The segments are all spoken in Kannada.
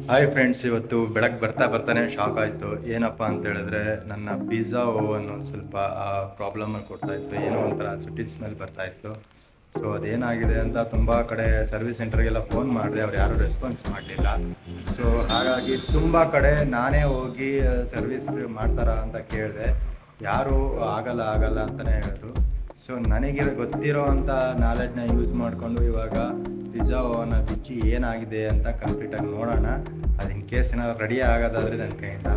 ಹಾಯ್ ಫ್ರೆಂಡ್ಸ್, ಇವತ್ತು ಬೆಳಗ್ಗೆ ಬರ್ತಾನೆ ಶಾಕ್ ಆಯಿತು. ಏನಪ್ಪ ಅಂತ ಹೇಳಿದ್ರೆ ನನ್ನ ಪಿಜ್ಜಾ ಓವನ್ ಒಂದು ಸ್ವಲ್ಪ ಪ್ರಾಬ್ಲಮಲ್ಲಿ ಕೊಡ್ತಾ ಇತ್ತು. ಏನೋ ಒಂಥರ ಸುಟ್ಟಿದ ಸ್ಮೆಲ್ ಬರ್ತಾ ಇತ್ತು. ಸೊ ಅದೇನಾಗಿದೆ ಅಂತ ತುಂಬ ಕಡೆ ಸರ್ವಿಸ್ ಸೆಂಟರ್ಗೆಲ್ಲ ಫೋನ್ ಮಾಡಿದೆ, ಅವ್ರು ಯಾರೂ ರೆಸ್ಪಾನ್ಸ್ ಮಾಡಲಿಲ್ಲ. ಸೊ ಹಾಗಾಗಿ ತುಂಬ ಕಡೆ ನಾನೇ ಹೋಗಿ ಸರ್ವಿಸ್ ಮಾಡ್ತಾರಾ ಅಂತ ಕೇಳಿದೆ. ಯಾರೂ ಆಗಲ್ಲ ಅಂತಲೇ ಹೇಳಿದ್ರು. ಸೊ ನನಗೆ ಗೊತ್ತಿರೋ ಅಂಥ ನಾಲೆಡ್ಜ್ನ ಯೂಸ್ ಮಾಡಿಕೊಂಡು ಇವಾಗ ಪಿಜ್ಜಾ ಓವನ್ನ ಬಿಚ್ಚಿ ಏನಾಗಿದೆ ಅಂತ ಕಂಪ್ಲೀಟಾಗಿ ನೋಡೋಣ. ಅದು ಇನ್ ಕೇಸ್ ಏನಾದ್ರು ರೆಡಿ ಆಗೋದಾದರೆ ನನ್ನ ಕೈಯಿಂದ,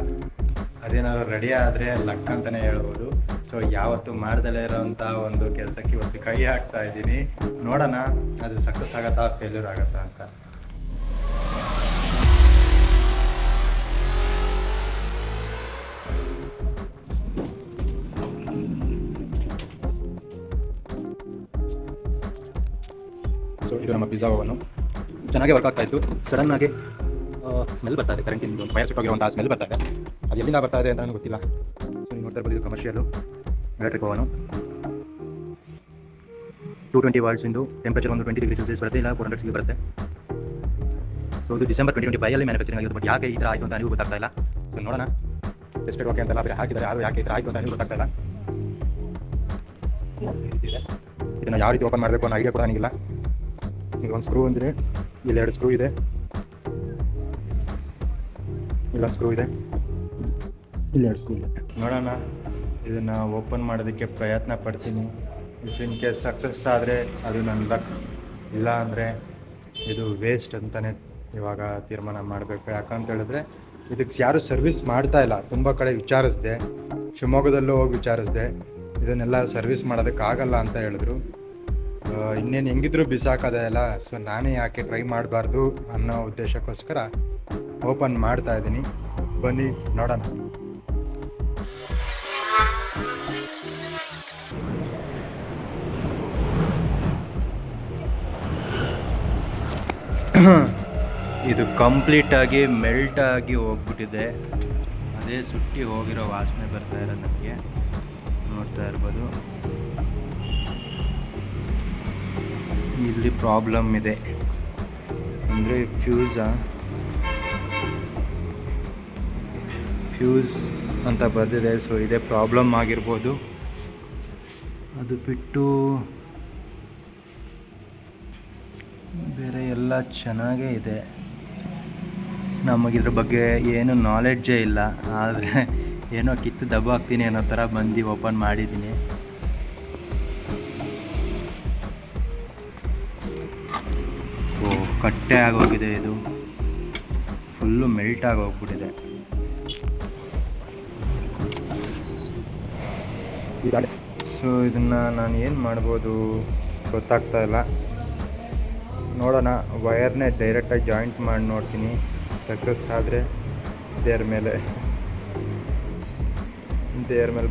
ಅದೇನಾದ್ರು ರೆಡಿ ಆದರೆ ಲಕ್ ಅಂತಲೇ ಹೇಳ್ಬೋದು. ಸೊ ಯಾವತ್ತು ಮಾಡ್ದಲೇ ಇರೋವಂಥ ಒಂದು ಕೆಲಸಕ್ಕೆ ಇವತ್ತು ಕೈ ಹಾಕ್ತಾ ಇದ್ದೀನಿ. ನೋಡೋಣ ಅದು ಸಕ್ಸಸ್ ಆಗುತ್ತಾ ಫೇಲ್ಯೂರ್ ಆಗುತ್ತಾ ಅಂತ. ಸೊ ಇದು ನಮ್ಮ ಪಿಜ್ಜಾ ಓವನು ಚೆನ್ನಾಗಿ ವರ್ಕ್ ಆಗ್ತಾ ಇತ್ತು. ಸಡನ್ನಾಗಿ ಸ್ಮೆಲ್ ಬರ್ತಾ ಇದೆ, ಕರೆಂಟಿಂದು ಒಂದು ಫೈರ್ ಸುಟ್ಟೋಗಿರುವಂಥ ಸ್ಮೆಲ್ ಬರ್ತಾ ಇದೆ. ಅದು ಎಲ್ಲಿಂದ ಬರ್ತಾ ಇದೆ ಅಂತ ನನಗೆ ಗೊತ್ತಿಲ್ಲ. ಸೊ ನೀವು ನೋಡ್ತಾ ಇರ್ಬೋದು, ಇದು ಕಮರ್ಷಿಯಲು ಎಲೆಕ್ಟ್ರಿಕ್ ಓವನು. 220 ವಾಟ್ಸಿಂದು ಟೆಂಪ್ರೇಚರ್ ಒಂದು 20 ಡಿಗ್ರಿ ಸೆಲ್ಸಿಯಸ್ ಬರುತ್ತೆ, ಇಲ್ಲ 400 ಡಿಗ್ರಿ ಬರುತ್ತೆ. ಸೊ ಇದು ಡಿಸೆಂಬರ್ 2025 ಮ್ಯಾನುಫ್ಯಾಕ್ಚರಿಂಗ್ ಆಗಿರೋದು. ಬಟ್ ಯಾಕೆ ಈ ಥರ ಆಯಿತು ಅಂತ ನನಗೂ ಗೊತ್ತಾಗ್ತಾ ಇಲ್ಲ. ಸೊ ನೋಡೋಣ. ಟೆಸ್ಟೆಡ್ ಓಕೆ ಅಂತೆಲ್ಲ ಬೇರೆ ಹಾಕಿದ್ದಾರೆ, ಯಾಕೆ ಈ ಥರ ಆಯಿತು ಅಂತ ನನಗೂ ಗೊತ್ತಾಗ್ತಾ ಇಲ್ಲ. ಇದನ್ನು ಯಾವ ರೀತಿ ಓಪನ್ ಮಾಡಬೇಕು ಅನ್ನೋ ಐಡಿಯಾ ಕೂಡ ನನಗಿಲ್ಲ. ಈಗ ಒಂದು ಸ್ಕ್ರೂ ಒಂದಿದೆ, ಇಲ್ಲಿ 2 ಸ್ಕ್ರೂ ಇದೆ, ಇಲ್ಲೊಂದು ಸ್ಕ್ರೂ ಇದೆ, ಇಲ್ಲಿ 2 ಸ್ಕ್ರೂ ಇದೆ. ನೋಡೋಣ, ಇದನ್ನು ಓಪನ್ ಮಾಡೋದಕ್ಕೆ ಪ್ರಯತ್ನ ಪಡ್ತೀನಿ. ಇಫ್ ಇನ್ ಕೇಸ್ ಸಕ್ಸಸ್ ಆದರೆ ಅದು ನನ್ನ ಲಕ್, ಇಲ್ಲ ಅಂದರೆ ಇದು ವೇಸ್ಟ್ ಅಂತಲೇ ಇವಾಗ ತೀರ್ಮಾನ ಮಾಡಬೇಕು. ಯಾಕಂತ ಹೇಳಿದ್ರೆ ಇದಕ್ಕೆ ಯಾರೂ ಸರ್ವಿಸ್ ಮಾಡ್ತಾ ಇಲ್ಲ. ತುಂಬ ಕಡೆ ವಿಚಾರಿಸಿದೆ, ಶಿವಮೊಗ್ಗದಲ್ಲೂ ಹೋಗಿ ವಿಚಾರಿಸಿದೆ, ಇದನ್ನೆಲ್ಲ ಸರ್ವಿಸ್ ಮಾಡೋದಕ್ಕಾಗಲ್ಲ ಅಂತ ಹೇಳಿದ್ರು. ಇನ್ನೇನು ಹೆಂಗಿದ್ರು ಬಿಸಾಕೋದೇ ಅಲ್ಲ, ಸೊ ನಾನೇ ಯಾಕೆ ಟ್ರೈ ಮಾಡಬಾರ್ದು ಅನ್ನೋ ಉದ್ದೇಶಕ್ಕೋಸ್ಕರ ಓಪನ್ ಮಾಡ್ತಾ ಇದ್ದೀನಿ. ಬನ್ನಿ ನೋಡೋಣ. ಇದು ಕಂಪ್ಲೀಟಾಗಿ ಮೆಲ್ಟಾಗಿ ಹೋಗ್ಬಿಟ್ಟಿದೆ. ಅದೇ ಸುಟ್ಟಿ ಹೋಗಿರೋ ವಾಸನೆ ಬರ್ತಾ ಇರೋದು ನನಗೆ, ನೋಡ್ತಾ ಇರ್ಬೋದು. ಇಲ್ಲಿ ಪ್ರಾಬ್ಲಮ್ ಇದೆ ಅಂದರೆ ಫ್ಯೂಸ್ ಅಂತ ಬರ್ದಿದೆ. ಸೊ ಇದೇ ಪ್ರಾಬ್ಲಮ್ ಆಗಿರ್ಬೋದು. ಅದು ಬಿಟ್ಟು ಬೇರೆ ಎಲ್ಲ ಚೆನ್ನಾಗೇ ಇದೆ. ನಮಗಿದ್ರ ಬಗ್ಗೆ ಏನು ನಾಲೆಡ್ಜೇ ಇಲ್ಲ, ಆದರೆ ಏನೋ ಕಿತ್ತು ದಬ್ಬ ಹಾಕ್ತೀನಿ ಅನ್ನೋ ಥರ ಬಂದು ಓಪನ್ ಮಾಡಿದ್ದೀನಿ. ಓ, ಕಟ್ಟೆ ಆಗೋಗಿದೆ, ಇದು ಫುಲ್ಲು ಮೆಲ್ಟ್ ಆಗೋಗ್ಬಿಟ್ಟಿದೆ. ಸೊ ಇದನ್ನು ನಾನು ಏನು ಮಾಡ್ಬೋದು ಗೊತ್ತಾಗ್ತಾ ಇಲ್ಲ. ನೋಡೋಣ, ವಯರ್ನೇ ಡೈರೆಕ್ಟಾಗಿ ಜಾಯಿಂಟ್ ಮಾಡಿ ನೋಡ್ತೀನಿ. ಸಕ್ಸಸ್ ಆದರೆ ದೇವ್ರ ಮೇಲೆ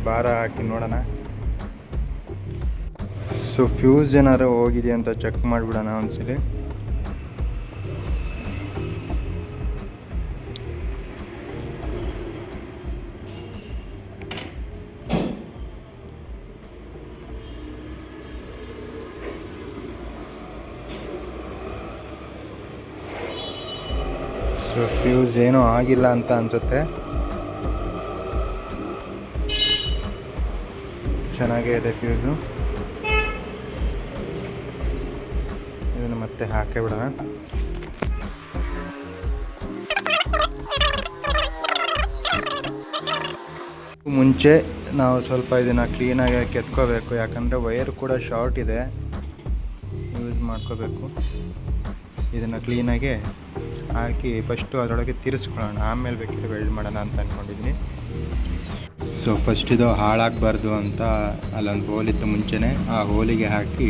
ಭಾರ ಹಾಕಿ ನೋಡೋಣ. ಸೊ ಫ್ಯೂಸ್ ಏನಾರು ಹೋಗಿದೆ ಅಂತ ಚೆಕ್ ಮಾಡಿಬಿಡೋಣ ಒಂದ್ಸಲಿ. ಸೊ ಫ್ಯೂಸ್ ಏನೂ ಆಗಿಲ್ಲ ಅಂತ ಅನಿಸುತ್ತೆ. ಚೆನ್ನಾಗೇ ಇದೆ ಫ್ಯೂಸು. ಇದನ್ನು ಮತ್ತೆ ಹಾಕೇ ಬಿಡೋಣ. ಮುಂಚೆ ನಾವು ಸ್ವಲ್ಪ ಇದನ್ನು ಕ್ಲೀನಾಗಿ ಕೆತ್ಕೋಬೇಕು, ಯಾಕಂದರೆ ವೈರ್ ಕೂಡ ಶಾರ್ಟ್ ಇದೆ, ಯೂಸ್ ಮಾಡ್ಕೋಬೇಕು. ಇದನ್ನು ಕ್ಲೀನಾಗಿ ಹಾಕಿ ಫಸ್ಟು ಅದರೊಳಗೆ ತಿರ್ಸ್ಕೊಳ್ಳೋಣ, ಆಮೇಲೆ ಬೇಕಿದ್ರೆ ವೆಲ್ಡ್ ಮಾಡೋಣ ಅಂತ ಅಂದ್ಕೊಂಡಿದ್ದೀನಿ. ಸೊ ಫಸ್ಟ್ ಇದು ಹಾಳಾಗಬಾರ್ದು ಅಂತ ಅಲ್ಲೊಂದು ಹೋಲ್ ಇತ್ತು ಮುಂಚೆನೇ, ಆ ಹೋಲಿಗೆ ಹಾಕಿ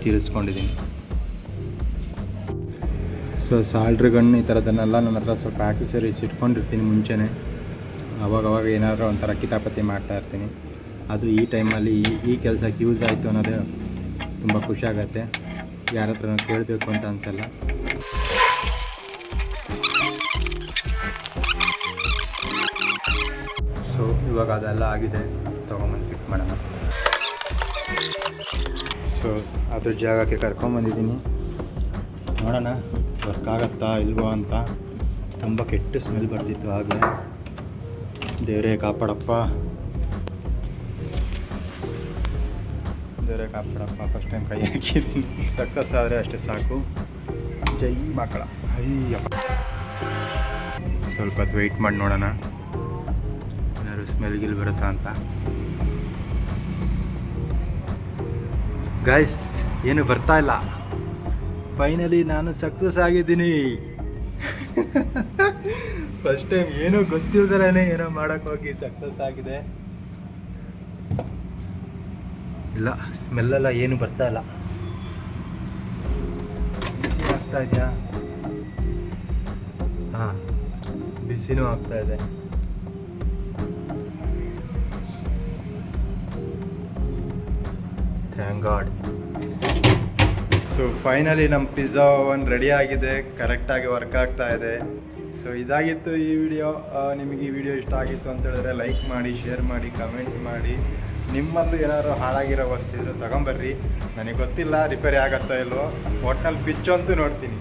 ತಿರ್ಸ್ಕೊಂಡಿದ್ದೀನಿ. ಸೊ ಸಾಲ್ಡ್ರ್ ಗಣ್ಣು ಈ ಥರದನ್ನೆಲ್ಲ ನನ್ನ ಹತ್ರ ಸ್ವಲ್ಪ ಆಕ್ಸೆಸರೀಸ್ ಇಟ್ಕೊಂಡಿರ್ತೀನಿ ಮುಂಚೆನೇ. ಅವಾಗವಾಗ ಏನಾದರೂ ಒಂಥರ ಕಿತಾಪತಿ ಮಾಡ್ತಾಯಿರ್ತೀನಿ. ಅದು ಈ ಟೈಮಲ್ಲಿ ಈ ಕೆಲಸಕ್ಕೆ ಯೂಸ್ ಆಯಿತು ಅನ್ನೋದು ತುಂಬ ಖುಷಿ ಆಗುತ್ತೆ. ಯಾರ ಹತ್ರ ಕೇಳಬೇಕು ಅಂತ ಅನಿಸಲ್ಲ. ಸೊ ಇವಾಗ ಅದೆಲ್ಲ ಆಗಿದೆ, ತೊಗೊಂಬಂದು ಫಿಟ್ ಮಾಡೋಣ. ಸೊ ಅದ್ರ ಜಾಗಕ್ಕೆ ಕರ್ಕೊಂಬಂದಿದ್ದೀನಿ, ನೋಡೋಣ ವರ್ಕ್ ಆಗುತ್ತಾ ಇಲ್ವೋ ಅಂತ. ತುಂಬ ಕೆಟ್ಟ ಸ್ಮೆಲ್ ಬರ್ತಿತ್ತು ಆಗಲೇ. ದೇವರೇ ಕಾಪಾಡಪ್ಪ, ದೇವರೇ ಕಾಪಾಡಪ್ಪ. ಫಸ್ಟ್ ಟೈಮ್ ಕೈ ಹಾಕಿದ್ದೀನಿ. ಸಕ್ಸಸ್ ಆದರೆ ಅಷ್ಟೇ ಸಾಕು. ಜೈ ಮಕ್ಕಳ. ಅಯ್ಯಪ್ಪ, ಸ್ವಲ್ಪ ಹೊತ್ತು ವೆಯ್ಟ್ ಮಾಡಿ ನೋಡೋಣ ಏನಾದ್ರು ಸ್ಮೆಲ್ ಗಿಲ್ ಬರುತ್ತಾ ಅಂತ. ಗೈಸ್, ಏನು ಬರ್ತಾ ಇಲ್ಲ. ಫೈನಲಿ ನಾನು ಸಕ್ಸಸ್ ಆಗಿದ್ದೀನಿ. ಫಸ್ಟ್ ಟೈಮ್ ಏನೂ ಗೊತ್ತಿಲ್ದಲೇ ಏನೋ ಮಾಡೋಕ್ಕೆ ಹೋಗಿ ಸಕ್ಸಸ್ ಆಗಿದೆ. ಇಲ್ಲ, ಸ್ಮೆಲ್ಲೆಲ್ಲ ಏನು ಬರ್ತಾ ಇಲ್ಲ. ಬಿಸಿ ಆಗ್ತಾ ಇದೆಯಾ? ಹಾಂ, ಬಿಸಿನೂ ಆಗ್ತಾ ಇದೆ. Thank god. ಸೊ ಫೈನಲಿ ನಮ್ಮ ಪಿಜ್ಜಾ ಒಂದು ರೆಡಿ ಆಗಿದೆ, ಕರೆಕ್ಟಾಗಿ ವರ್ಕ್ ಆಗ್ತಾ ಇದೆ. ಸೊ ಇದಾಗಿತ್ತು ಈ ವಿಡಿಯೋ. ನಿಮಗೆ ಈ ವಿಡಿಯೋ ಇಷ್ಟ ಆಗಿತ್ತು ಅಂತ ಹೇಳಿದ್ರೆ ಲೈಕ್ ಮಾಡಿ, ಶೇರ್ ಮಾಡಿ, ಕಮೆಂಟ್ ಮಾಡಿ. ನಿಮ್ಮಲ್ಲೂ ಏನಾದ್ರು ಹಾಳಾಗಿರೋ ವಸ್ತು ಇದ್ದರೆ ತೊಗೊಂಬರ್ರಿ. ನನಗೆ ಗೊತ್ತಿಲ್ಲ ರಿಪೇರಿ ಆಗತ್ತೋ ಇಲ್ವೋ, ಒಟ್ನಲ್ಲಿ ಪಿಚ್ ಅಂತೂ ನೋಡ್ತೀನಿ.